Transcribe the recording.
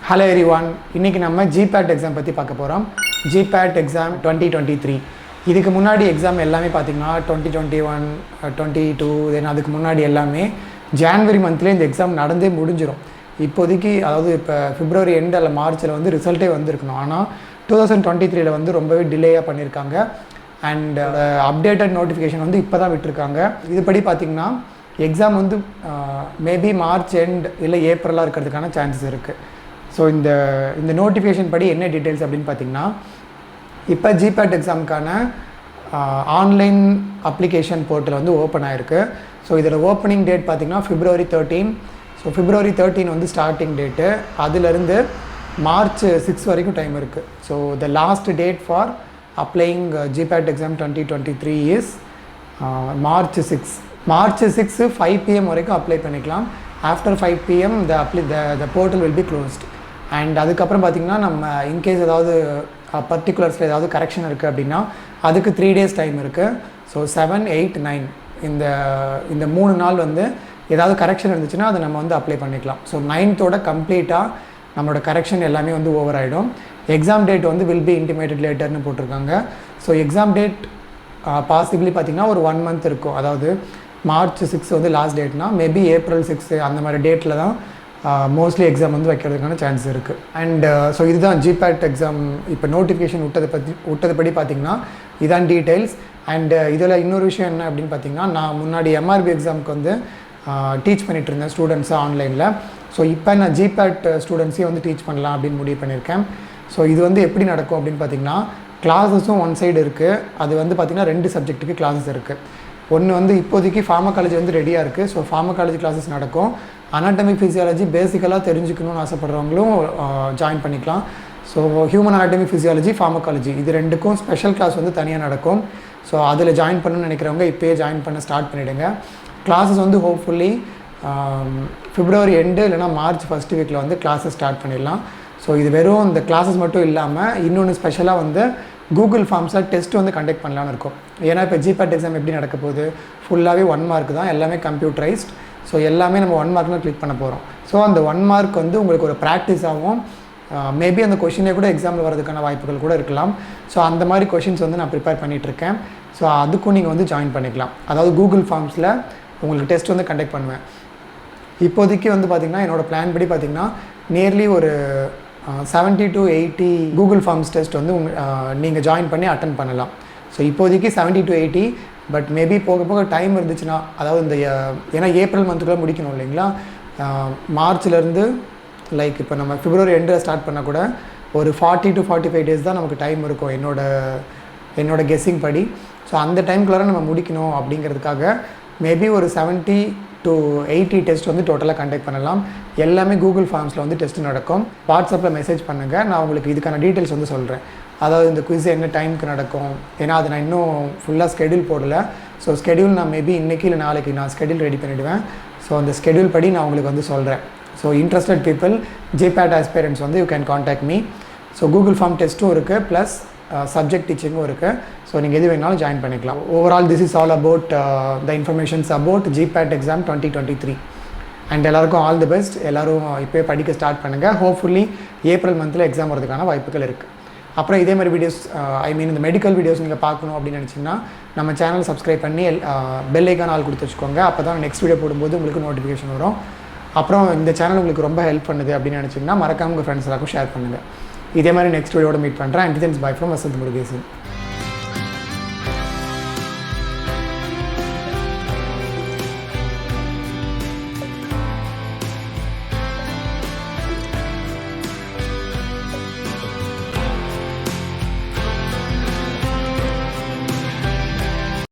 Hello everyone, இன்னைக்கு நம்ம Gpat exam பத்தி பார்க்க போறோம். Gpat exam 2023. இதுக்கு முன்னாடி எக்ஸாம் எல்லாமே பாத்தீங்கன்னா 2021, 22 தென் அதுக்கு முன்னாடி எல்லாமே ஜனவரி மந்த்ல இந்த எக்ஸாம் நடந்தே முடிஞ்சிரும். இப்போதைக்கு அதாவது இப்ப பிப்ரவரி எண்ட் அல்ல மார்ச்ல வந்து ரிசல்ட்டே வந்திருக்கணும். ஆனா 2023 ல வந்து ரொம்பவே டிலேயா பண்ணிருக்காங்க. அண்ட் அப்டேட்டட் நோட்டிஃபிகேஷன் வந்து இப்போதான் விட்டுருக்காங்க. இதுபடி பாத்தீங்கன்னா எக்ஸாம் வந்து மேபி மார்ச் எண்ட் இல்லை ஏப்ரலாக இருக்கிறதுக்கான சான்சஸ் இருக்குது. ஸோ இந்த நோட்டிஃபிகேஷன் படி என்ன டீட்டெயில்ஸ் அப்படின்னு பார்த்தீங்கன்னா, இப்போ Gpat எக்ஸாமுக்கான ஆன்லைன் அப்ளிகேஷன் போர்ட்டல் வந்து ஓப்பன் ஆகிருக்கு. ஸோ இதோட ஓப்பனிங் டேட் பார்த்திங்கன்னா February 13. ஸோ February 13 வந்து ஸ்டார்டிங் டேட்டு. அதிலிருந்து March 6 வரைக்கும் டைம் இருக்குது. So the last date for அப்ளைங் Gpat exam 2023 is March 6. March 6 5 PM வரைக்கும் அப்ளை பண்ணிக்கலாம். After 5 PM the portal will be closed. And அதுக்கப்புறம் பார்த்திங்கன்னா நம்ம இன்கேஸ் ஏதாவது பர்டிகுலர்ஸில் ஏதாவது கரெக்ஷன் இருக்குது அப்படின்னா அதுக்கு 3 days டைம் இருக்குது. ஸோ 7, 8, 9 இந்த 3 நாள் வந்து ஏதாவது கரெக்ஷன் இருந்துச்சுன்னா அதை நம்ம வந்து அப்ளை பண்ணிக்கலாம். ஸோ 9th கம்ப்ளீட்டாக நம்மளோட கரெக்ஷன் எல்லாமே வந்து ஓவர் ஆகிடும். எக்ஸாம் டேட் வந்து வில் பி இன்டிமேட்டட் லேட்டர்னு போட்டிருக்காங்க. ஸோ எக்ஸாம் டேட் பாசிபிளி பார்த்திங்கன்னா ஒரு 1 month இருக்கும். அதாவது March 6 வந்து லாஸ்ட் டேட்னா மேபி April 6 அந்த மாதிரி டேட்டில் தான் மோஸ்ட்லி எக்ஸாம் வந்து வைக்கிறதுக்கான சான்ஸ் இருக்குது. அண்ட் ஸோ இதுதான் Gpat எக்ஸாம் இப்போ நோட்டிஃபிகேஷன் விட்டதுபடி பார்த்திங்கன்னா இதான் டீட்டெயில்ஸ். அண்ட் இதில் இன்னொரு விஷயம் என்ன அப்படின்னு பார்த்திங்கன்னா, நான் முன்னாடி MRB எக்ஸாமுக்கு வந்து டீச் பண்ணிகிட்டு இருந்தேன் ஸ்டூடெண்ட்ஸாக ஆன்லைனில். ஸோ இப்போ நான் Gpat ஸ்டூடெண்ட்ஸையும் வந்து டீச் பண்ணலாம் அப்படின்னு முடிவு பண்ணியிருக்கேன். ஸோ இது வந்து எப்படி நடக்கும் அப்படின்னு பார்த்திங்கன்னா, கிளாஸஸும் ஒன் சைடு இருக்குது. அது வந்து பார்த்திங்கன்னா 2 சப்ஜெக்ட்டுக்கு கிளாஸஸ் இருக்குது. ஒன்று வந்து இப்போதைக்கு ஃபார்மகாலஜி வந்து ரெடியாக இருக்குது. ஸோ ஃபார்மகாலஜி கிளாஸஸ் நடக்கும். அனாட்டமி ஃபிசியாலஜி பேசிக்கலாக தெரிஞ்சுக்கணும்னு ஆசைப்படுறவங்களும் ஜாயின் பண்ணிக்கலாம். So human anatomy physiology, pharmacology இது ரெண்டுக்கும் ஸ்பெஷல் கிளாஸ் வந்து தனியாக நடக்கும். ஸோ அதில் ஜாயின் பண்ணணும்னு நினைக்கிறவங்க இப்போயே ஜாயின் பண்ண ஸ்டார்ட் பண்ணிவிடுங்க. கிளாஸஸ் வந்து ஹோப்ஃபுல்லி February எண்டு இல்லைனா March 1st வீக்கில் வந்து கிளாஸஸ் ஸ்டார்ட் பண்ணிடலாம். ஸோ இது வெறும் இந்த கிளாஸஸ் மட்டும் இல்லாமல் இன்னொன்று ஸ்பெஷலாக வந்து கூகுள் ஃபார்ம்ஸில் டெஸ்ட் வந்து கண்டக்ட் பண்ணலான்னு இருக்கும். ஏன்னா இப்போ Gpat எக்ஸாம் எப்படி நடக்க போகுது, ஃபுல்லாகவே 1 mark தான், எல்லாமே கம்ப்யூட்டரைஸ்ட். ஸோ எல்லாமே நம்ம 1 mark கிளிக் பண்ண போகிறோம். ஸோ அந்த 1 mark வந்து உங்களுக்கு ஒரு ப்ராக்டிஸாகவும் மேபி அந்த கொஷினே கூட எக்ஸாமில் வரதுக்கான வாய்ப்புகள் கூட இருக்கலாம். ஸோ அந்த மாதிரி கொஷின்ஸ் வந்து நான் ப்ரிப்பேர் பண்ணிகிட்ருக்கேன். ஸோ அதுக்கும் நீங்கள் வந்து ஜாயின் பண்ணிக்கலாம். அதாவது கூகுள் ஃபார்ம்ஸில் உங்களுக்கு டெஸ்ட் வந்து கண்டக்ட் பண்ணுவேன். இப்போதைக்கு வந்து பார்த்திங்கன்னா என்னோடய பிளான் படி பார்த்திங்கன்னா நியர்லி ஒரு 70 to 80 கூகுள் ஃபார்ம்ஸ் டெஸ்ட் வந்து நீங்கள் ஜாயின் பண்ணி அட்டன் பண்ணலாம். ஸோ இப்போதைக்கு 70 to 80, பட் மேபி போக போக டைம் இருந்துச்சுன்னா, அதாவது இந்த ஏன்னா ஏப்ரல் மந்த்துக்குள்ளே முடிக்கணும் இல்லைங்களா, மார்ச்லேருந்து லைக் இப்போ நம்ம February எண்டில் ஸ்டார்ட் பண்ணால் கூட ஒரு 40 to 45 days தான் நமக்கு டைம் இருக்கும் என்னோட கெஸ்ஸிங் படி. ஸோ அந்த டைம்குள்ளார நம்ம முடிக்கணும் அப்படிங்கிறதுக்காக மேபி ஒரு 70 to 80 டெஸ்ட் வந்து டோட்டலாக கண்டக்ட் பண்ணலாம். எல்லாமே கூகுள் ஃபார்ம்ஸில் வந்து டெஸ்ட் நடக்கும். வாட்ஸ்அப்பில் மெசேஜ் பண்ணுங்கள், நான் உங்களுக்கு இதுக்கான டீட்டெயில்ஸ் வந்து சொல்கிறேன். அதாவது இந்த குவிஸ் என்ன டைமுக்கு நடக்கும், ஏன்னா அது நான் இன்னும் ஃபுல்லாக ஸ்கெடியூல் போடலை. ஸோ ஸ்கெடியூல் நான் மேபி இன்றைக்கி இல்லை நாளைக்கு நான் ஸ்கெடியூல் ரெடி பண்ணிவிடுவேன். ஸோ அந்த ஸ்கெடியூல் படி நான் உங்களுக்கு வந்து சொல்கிறேன். So interested people, Gpat aspirants வந்து you can contact me. So Google form டெஸ்ட்டும் இருக்குது, ப்ளஸ் சப்ஜெக்ட் டீச்சிங்கும் இருக்குது. ஸோ நீங்கள் எது வேணாலும் ஜாயின் பண்ணிக்கலாம். Overall this is all about the informations about Gpat exam 2023. And எல்லாருக்கும் ஆல் தி பெஸ்ட். எல்லோரும் இப்போயே படிக்க ஸ்டார்ட் பண்ணுங்கள். ஹோப்ஃபுல்லி ஏப்ரல் மந்தில் எக்ஸாம் வரதுக்கான வாய்ப்புகள் இருக்குது. அப்புறம் இதே மாதிரி வீடியோஸ் இந்த மெடிக்கல் வீடியோஸ் நீங்கள் பார்க்கணும் அப்படின்னு நினச்சிங்கன்னா நம்ம சேனல் சப்ஸ்கிரைப் பண்ணி பெல் ஐக்கான் ஆல் கொடுத்து வச்சுக்கோங்க. அப்போ தான் நெக்ஸ்ட் வீடியோ போடும்போது உங்களுக்கு நோட்டிஃபிகேஷன் வரும். அப்புறம் இந்த சேனல் உங்களுக்கு ரொம்ப ஹெல்ப் பண்ணுது அப்படின்னு நினச்சிங்கன்னா மறக்காம உங்கள் ஃப்ரெண்ட்ஸ் எல்லாருக்கும் ஷேர் பண்ணுங்கள். இதே மாதிரி நெக்ஸ்ட் வீடியோட மீட் பண்ணுறேன். And thanks bye from Vasanth Murugesan.